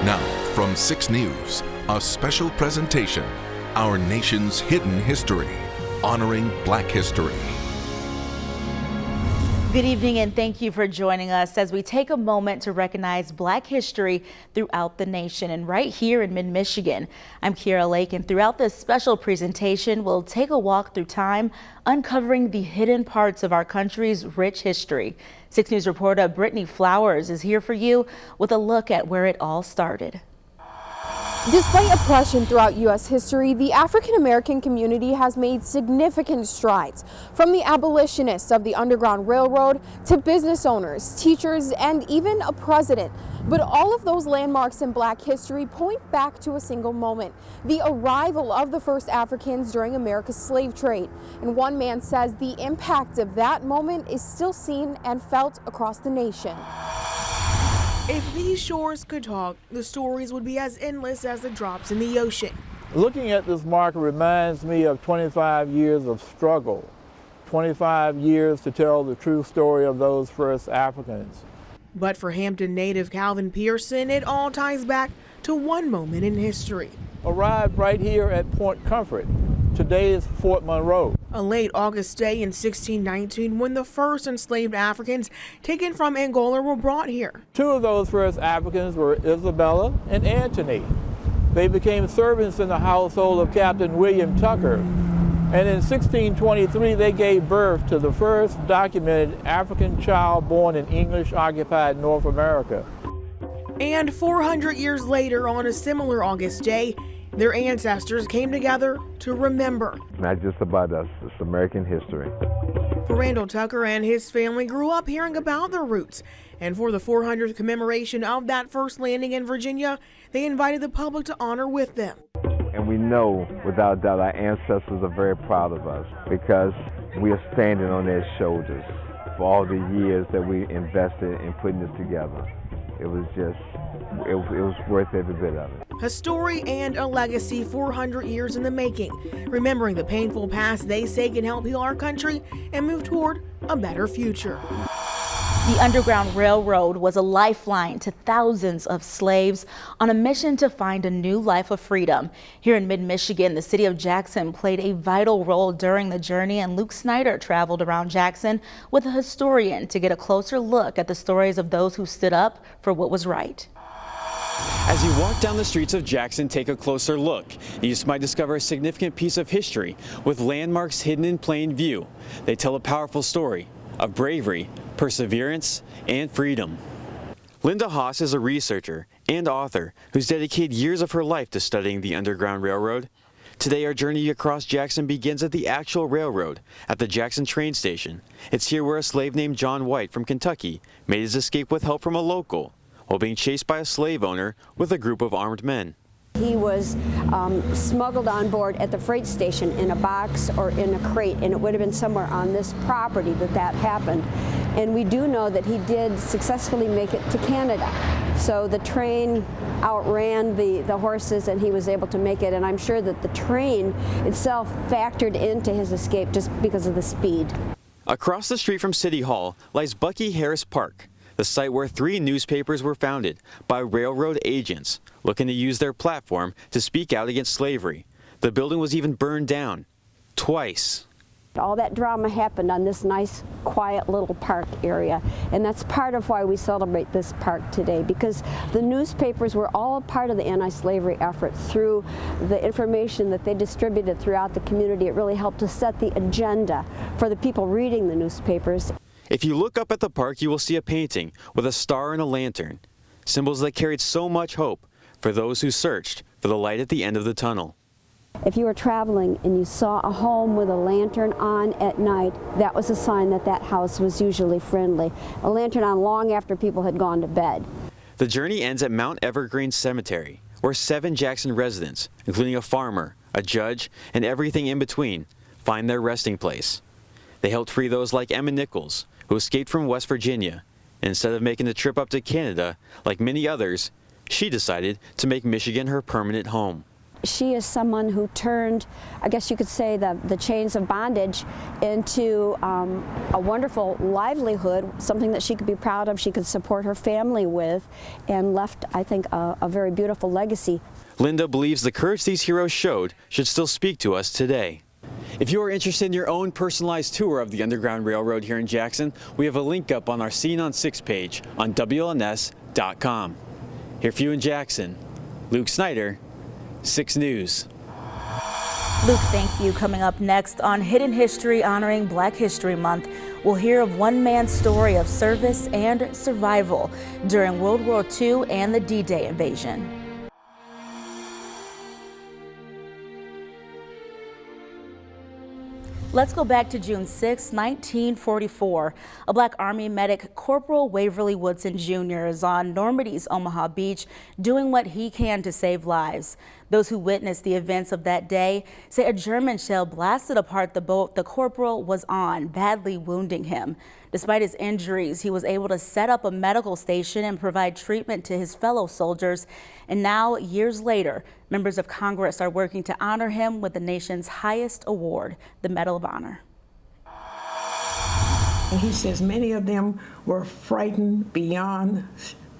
Now, from 6 News, a special presentation, Our Nation's Hidden History, honoring Black history. Good evening and thank you for joining us as we take a moment to recognize Black history throughout the nation and right here in mid-Michigan. I'm Kira Lake, and throughout this special presentation, we'll take a walk through time, uncovering the hidden parts of our country's rich history. 6 News reporter Brittany Flowers is here for you with a look at where it all started. Despite oppression throughout U.S. history, the African American community has made significant strides. From the abolitionists of the Underground Railroad to business owners, teachers, and even a president. But all of those landmarks in Black history point back to a single moment, the arrival of the first Africans during America's slave trade. And one man says the impact of that moment is still seen and felt across the nation. If these shores could talk, the stories would be as endless as the drops in the ocean. Looking at this marker reminds me of 25 years of struggle, 25 years to tell the true story of those first Africans. But for Hampton native Calvin Pearson, it all ties back to one moment in history. Arrived right here at Point Comfort, today's Fort Monroe. A late August day in 1619 when the first enslaved Africans taken from Angola were brought here. 2 of those first Africans were Isabella and Antony. They became servants in the household of Captain William Tucker. And in 1623, they gave birth to the first documented African child born in English-occupied North America. And 400 years later, on a similar August day, their ancestors came together to remember. Not just about us, it's American history. Randall Tucker and his family grew up hearing about their roots. And for the 400th commemoration of that first landing in Virginia, they invited the public to honor with them. And we know, without doubt, our ancestors are very proud of us because we are standing on their shoulders for all the years that we invested in putting this together. It was worth every bit of it. A story and a legacy 400 years in the making, remembering the painful past they say can help heal our country and move toward a better future. The Underground Railroad was a lifeline to thousands of slaves on a mission to find a new life of freedom. Here in mid-Michigan, the city of Jackson played a vital role during the journey, and Luke Snyder traveled around Jackson with a historian to get a closer look at the stories of those who stood up for what was right. As you walk down the streets of Jackson, take a closer look. You just might discover a significant piece of history with landmarks hidden in plain view. They tell a powerful story of bravery, perseverance, and freedom. Linda Haas is a researcher and author who's dedicated years of her life to studying the Underground Railroad. Today, our journey across Jackson begins at the actual railroad, at the Jackson train station. It's here where a slave named John White from Kentucky made his escape with help from a local, while being chased by a slave owner with a group of armed men. He was smuggled on board at the freight station in a box or in a crate, and it would have been somewhere on this property that happened. And we do know that he did successfully make it to Canada. So the train outran the horses and he was able to make it, and I'm sure that the train itself factored into his escape just because of the speed. Across the street from City Hall lies Bucky Harris Park, the site where 3 newspapers were founded by railroad agents looking to use their platform to speak out against slavery. The building was even burned down twice. All that drama happened on this nice, quiet little park area, and that's part of why we celebrate this park today, because the newspapers were all a part of the anti-slavery effort through the information that they distributed throughout the community. It really helped to set the agenda for the people reading the newspapers. If you look up at the park, you will see a painting with a star and a lantern, symbols that carried so much hope for those who searched for the light at the end of the tunnel. If you were traveling and you saw a home with a lantern on at night, that was a sign that that house was usually friendly. A lantern on long after people had gone to bed. The journey ends at Mount Evergreen Cemetery, where 7 Jackson residents, including a farmer, a judge, and everything in between, find their resting place. They helped free those like Emma Nichols, who escaped from West Virginia. And instead of making the trip up to Canada, like many others, she decided to make Michigan her permanent home. She is someone who turned, I guess you could say, the chains of bondage into a wonderful livelihood, something that she could be proud of, she could support her family with, and left, I think, a very beautiful legacy. Linda believes the courage these heroes showed should still speak to us today. If you are interested in your own personalized tour of the Underground Railroad here in Jackson, we have a link up on our Scene on 6 page on WLNS.com. Here for you in Jackson, Luke Snyder, 6 News. Luke, thank you. Coming up next on Hidden History honoring Black History Month, we'll hear of one man's story of service and survival during World War II and the D-Day invasion. Let's go back to June 6, 1944. A Black Army medic, Corporal Waverly Woodson Jr., is on Normandy's Omaha Beach doing what he can to save lives. Those who witnessed the events of that day say a German shell blasted apart the boat the corporal was on, badly wounding him. Despite his injuries, he was able to set up a medical station and provide treatment to his fellow soldiers. And now, years later, members of Congress are working to honor him with the nation's highest award, the Medal of Honor. And he says many of them were frightened beyond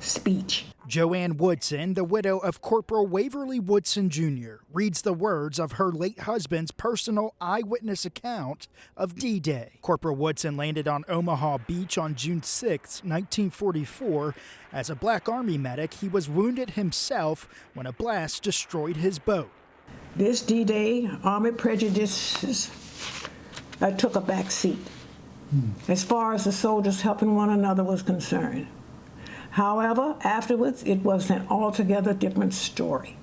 speech. Joanne Woodson, the widow of Corporal Waverly Woodson Jr., reads the words of her late husband's personal eyewitness account of D-Day. Corporal Woodson landed on Omaha Beach on June 6, 1944. As a Black Army medic, he was wounded himself when a blast destroyed his boat. This D-Day, Army prejudices took a back seat as far as the soldiers helping one another was concerned. However, afterwards, it was an altogether different story.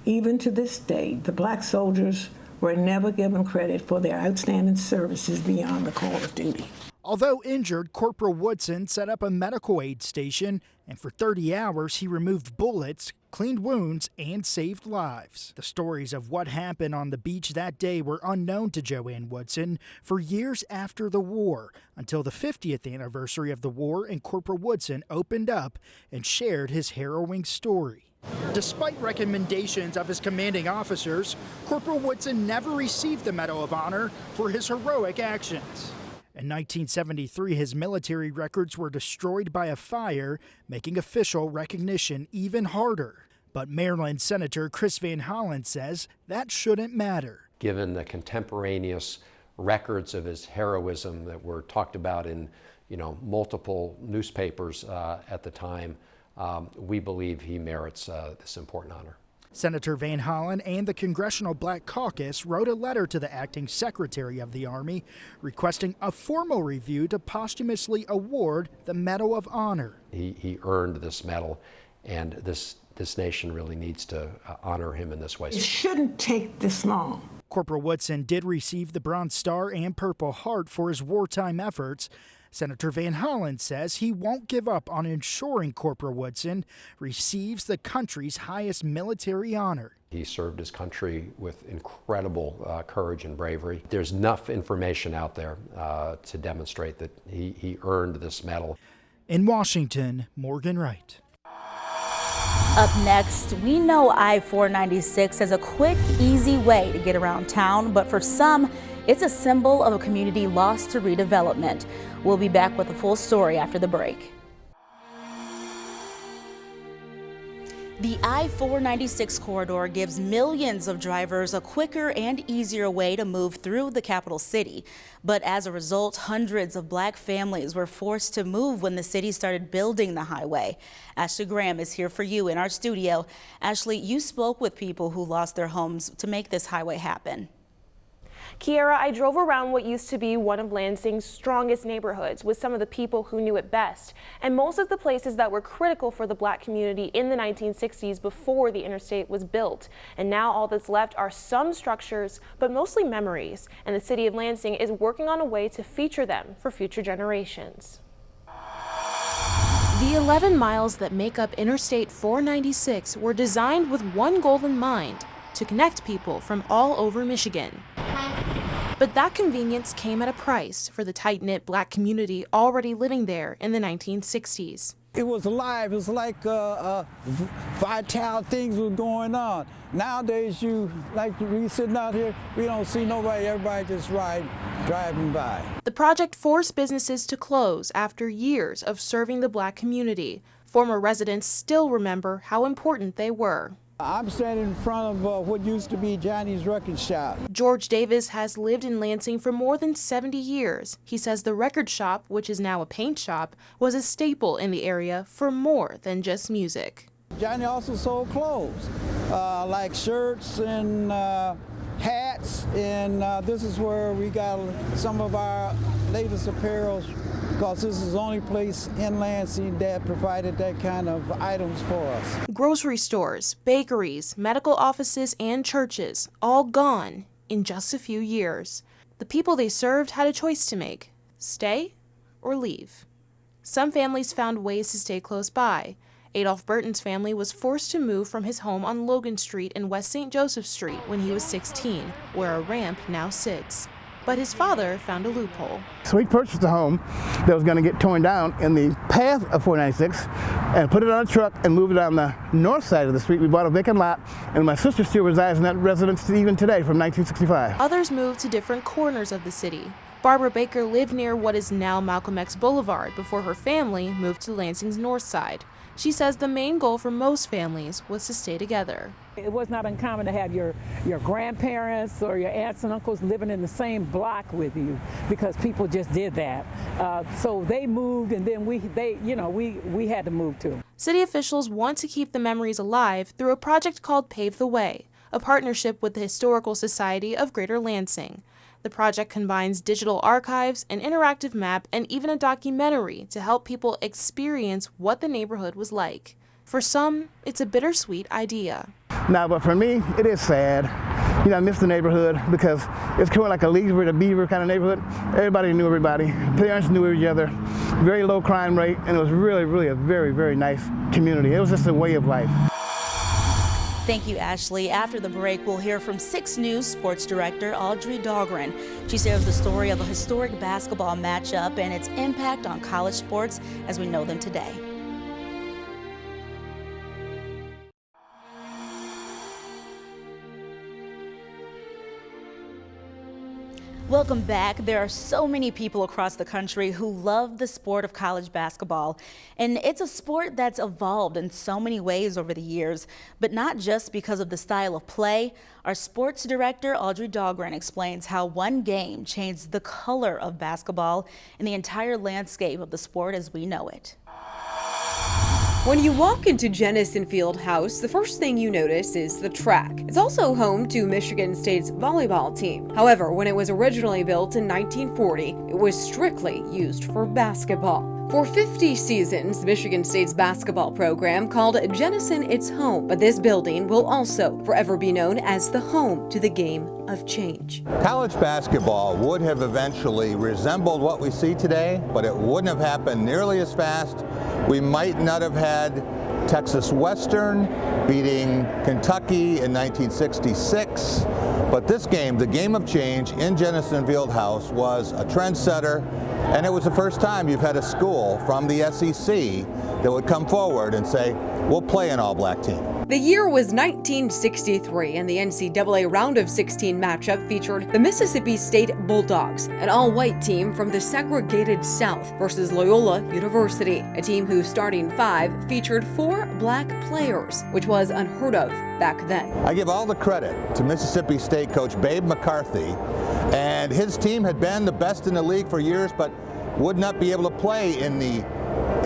Even to this day, the Black soldiers were never given credit for their outstanding services beyond the call of duty. Although injured, Corporal Woodson set up a medical aid station, and for 30 hours he removed bullets, cleaned wounds, and saved lives. The stories of what happened on the beach that day were unknown to Joanne Woodson for years after the war, until the 50th anniversary of the war, and Corporal Woodson opened up and shared his harrowing story. Despite recommendations of his commanding officers, Corporal Woodson never received the Medal of Honor for his heroic actions. In 1973, his military records were destroyed by a fire, making official recognition even harder. But Maryland Senator Chris Van Hollen says that shouldn't matter. Given the contemporaneous records of his heroism that were talked about in multiple newspapers at the time, we believe he merits this important honor. Senator Van Hollen and the Congressional Black Caucus wrote a letter to the acting Secretary of the Army requesting a formal review to posthumously award the Medal of Honor. He earned this medal, and this nation really needs to honor him in this way. It shouldn't take this long. Corporal Woodson did receive the Bronze Star and Purple Heart for his wartime efforts. Senator Van Hollen says he won't give up on ensuring Corporal Woodson receives the country's highest military honor. He served his country with incredible courage and bravery. There's enough information out there to demonstrate that he earned this medal. In Washington, Morgan Wright. Up next, we know I-496 as a quick, easy way to get around town, but for some, it's a symbol of a community lost to redevelopment. We'll be back with a full story after the break. The I-496 corridor gives millions of drivers a quicker and easier way to move through the capital city. But as a result, hundreds of Black families were forced to move when the city started building the highway. Ashley Graham is here for you in our studio. Ashley, you spoke with people who lost their homes to make this highway happen. Kiara, I drove around what used to be one of Lansing's strongest neighborhoods with some of the people who knew it best, and most of the places that were critical for the Black community in the 1960s before the interstate was built. And now all that's left are some structures, but mostly memories, and the city of Lansing is working on a way to feature them for future generations. The 11 miles that make up Interstate 496 were designed with one goal in mind: to connect people from all over Michigan. But that convenience came at a price for the tight-knit Black community already living there in the 1960s. It was alive. It was like vital things were going on. Nowadays, we sitting out here, we don't see nobody. Everybody just driving by. The project forced businesses to close after years of serving the Black community. Former residents still remember how important they were. I'm standing in front of what used to be Johnny's Record Shop. George Davis has lived in Lansing for more than 70 years. He says the record shop, which is now a paint shop, was a staple in the area for more than just music. Johnny also sold clothes, like shirts and hats, and this is where we got some of our latest apparel, because this is the only place in Lansing that provided that kind of items for us. Grocery stores, bakeries, medical offices, and churches, all gone in just a few years. The people they served had a choice to make: stay or leave. Some families found ways to stay close by. Adolph Burton's family was forced to move from his home on Logan Street and West St. Joseph Street when he was 16, where a ramp now sits. But his father found a loophole. So we purchased a home that was going to get torn down in the path of 496 and put it on a truck and moved it on the north side of the street. We bought a vacant lot, and my sister still resides in that residence even today from 1965. Others moved to different corners of the city. Barbara Baker lived near what is now Malcolm X Boulevard before her family moved to Lansing's north side. She says the main goal for most families was to stay together. It was not uncommon to have your grandparents or your aunts and uncles living in the same block with you, because people just did that. So they moved, and then we had to move too. City officials want to keep the memories alive through a project called Pave the Way, a partnership with the Historical Society of Greater Lansing. The project combines digital archives, an interactive map, and even a documentary to help people experience what the neighborhood was like. For some, it's a bittersweet idea. Now, but for me, it is sad. I miss the neighborhood because it's kind of like a Leesburg to Beaver kind of neighborhood. Everybody knew everybody. Parents knew each other. Very low crime rate, and it was really, really a very, very nice community. It was just a way of life. Thank you, Ashley. After the break, we'll hear from 6 News sports director Audrey Dahlgren. She shares the story of a historic basketball matchup and its impact on college sports as we know them today. Welcome back. There are so many people across the country who love the sport of college basketball, and it's a sport that's evolved in so many ways over the years, but not just because of the style of play. Our sports director, Audrey Dahlgren, explains how one game changed the color of basketball and the entire landscape of the sport as we know it. When you walk into Jennison Fieldhouse, the first thing you notice is the track. It's also home to Michigan State's volleyball team. However, when it was originally built in 1940, it was strictly used for basketball. For 50 seasons, Michigan State's basketball program called Jennison its home, but this building will also forever be known as the home to the game of change. College basketball would have eventually resembled what we see today, but it wouldn't have happened nearly as fast. We might not have had Texas Western beating Kentucky in 1966, but this game, the game of change in Jennison Fieldhouse, was a trendsetter, and it was the first time you've had a school from the SEC that would come forward and say, we'll play an all-black team. The year was 1963, and the NCAA Round of 16 matchup featured the Mississippi State Bulldogs, an all-white team from the segregated South, versus Loyola University, a team whose starting 5 featured 4 black players, which was unheard of back then. I give all the credit to Mississippi State coach Babe McCarthy, and his team had been the best in the league for years, but would not be able to play in the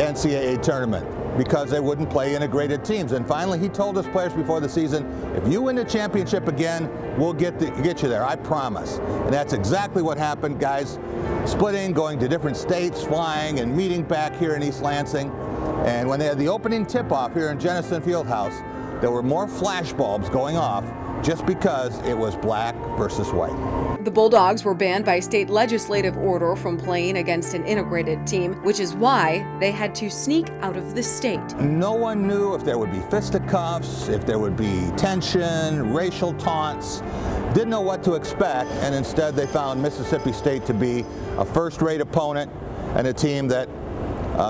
NCAA tournament because they wouldn't play integrated teams. And finally, he told his players before the season, if you win the championship again, we'll get you there, I promise. And that's exactly what happened. Guys splitting, going to different states, flying and meeting back here in East Lansing. And when they had the opening tip-off here in Jennison Fieldhouse, there were more flash bulbs going off just because it was black versus white. The Bulldogs were banned by state legislative order from playing against an integrated team, which is why they had to sneak out of the state. No one knew if there would be fisticuffs, if there would be tension, racial taunts. Didn't know what to expect, and instead they found Mississippi State to be a first-rate opponent and a team that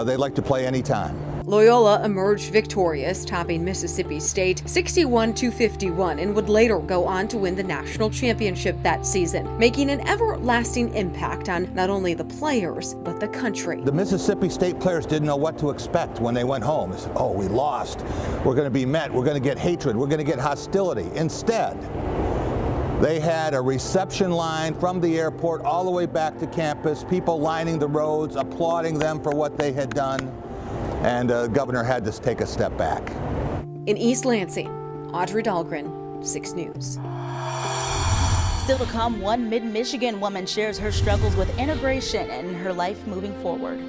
they'd like to play anytime. Loyola emerged victorious, topping Mississippi State 61-51, and would later go on to win the national championship that season, making an everlasting impact on not only the players, but the country. The Mississippi State players didn't know what to expect when they went home. They said, oh, we lost. We're going to be met. We're going to get hatred. We're going to get hostility. Instead, they had a reception line from the airport all the way back to campus, people lining the roads, applauding them for what they had done. And the governor had to take a step back. In East Lansing, Audrey Dahlgren, 6 News. Still to come, one mid-Michigan woman shares her struggles with integration and her life moving forward.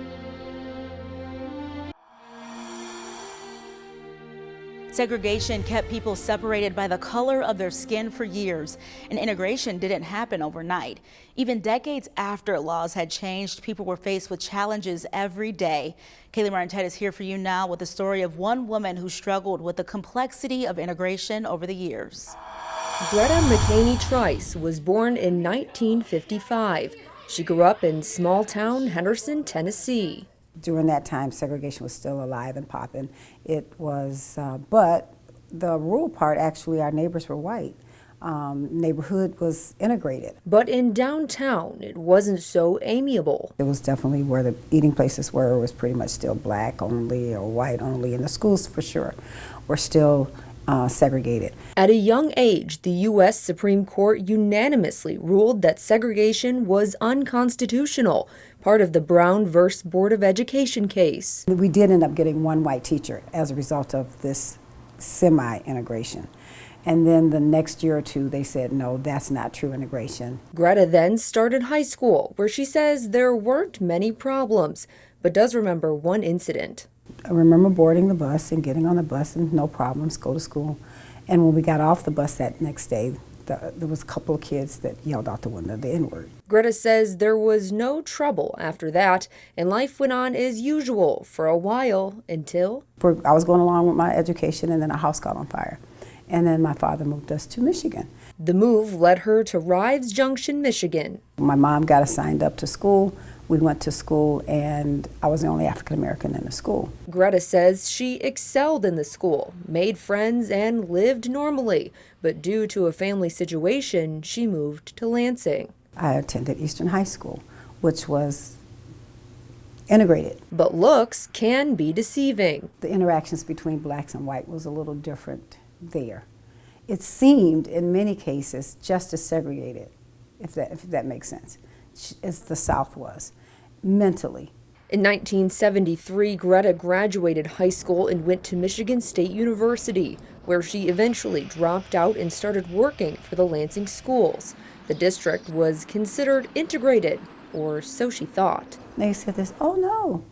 Segregation kept people separated by the color of their skin for years, and integration didn't happen overnight. Even decades after laws had changed, people were faced with challenges every day. Kaylee Martin is here for you now with the story of one woman who struggled with the complexity of integration over the years. Greta McCaney Trice was born in 1955. She grew up in small-town Henderson, Tennessee. During that time, segregation was still alive and popping. It was, but the rural part, actually, our neighbors were white. Neighborhood was integrated. But in downtown, it wasn't so amiable. It was definitely where the eating places were. It was pretty much still black only or white only, and the schools, for sure, were still segregated. At a young age, the U.S. Supreme Court unanimously ruled that segregation was unconstitutional, part of the Brown v. Board of Education case. We did end up getting one white teacher as a result of this semi-integration. And then the next year or two, they said, no, that's not true integration. Greta then started high school, where she says there weren't many problems, but does remember one incident. I remember boarding the bus and getting on the bus and no problems, go to school. And when we got off the bus that next day, there was a couple of kids that yelled out the window the N-word. Greta says there was no trouble after that, and life went on as usual for a while until... I was going along with my education, and then our house caught on fire. And then my father moved us to Michigan. The move led her to Rives Junction, Michigan. My mom got us signed up to school. We went to school, and I was the only African American in the school. Greta says she excelled in the school, made friends, and lived normally. But due to a family situation, she moved to Lansing. I attended Eastern High School, which was integrated. But looks can be deceiving. The interactions between blacks and white was a little different there. It seemed, in many cases, just as segregated, if that makes sense, as the South was, mentally. In 1973, Greta graduated high school and went to Michigan State University, where she eventually dropped out and started working for the Lansing schools. The district was considered integrated, or so she thought. They said this, oh no,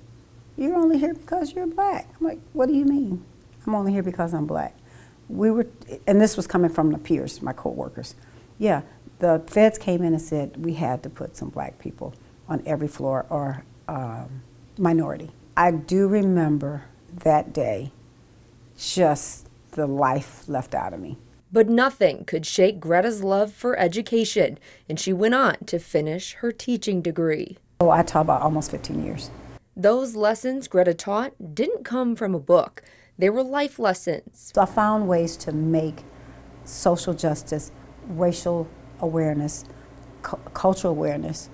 you're only here because you're black. I'm like, what do you mean? I'm only here because I'm black. And this was coming from the peers, my co-workers. Yeah, the feds came in and said we had to put some black people on every floor or minority. I do remember that day, just the life left out of me. But nothing could shake Greta's love for education, and she went on to finish her teaching degree. Oh, I taught about almost 15 years. Those lessons Greta taught didn't come from a book. They were life lessons. So I found ways to make social justice, racial awareness, cultural awareness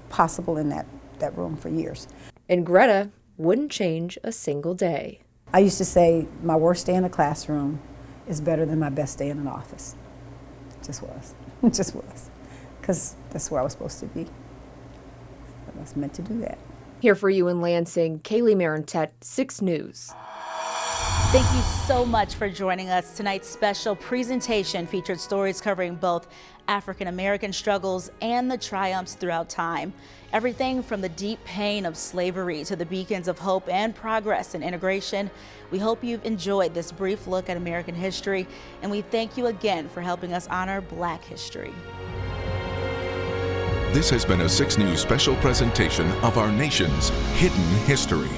possible in that room for years. And Greta wouldn't change a single day. I used to say my worst day in a classroom is better than my best day in an office. It just was. It just was. Because that's where I was supposed to be. I was meant to do that. Here for you in Lansing, Kaylee Marintet, 6 News. Thank you so much for joining us. Tonight's special presentation featured stories covering both African American struggles and the triumphs throughout time. Everything from the deep pain of slavery to the beacons of hope and progress in integration. We hope you've enjoyed this brief look at American history, and we thank you again for helping us honor Black history. This has been a 6 News special presentation of our nation's hidden history.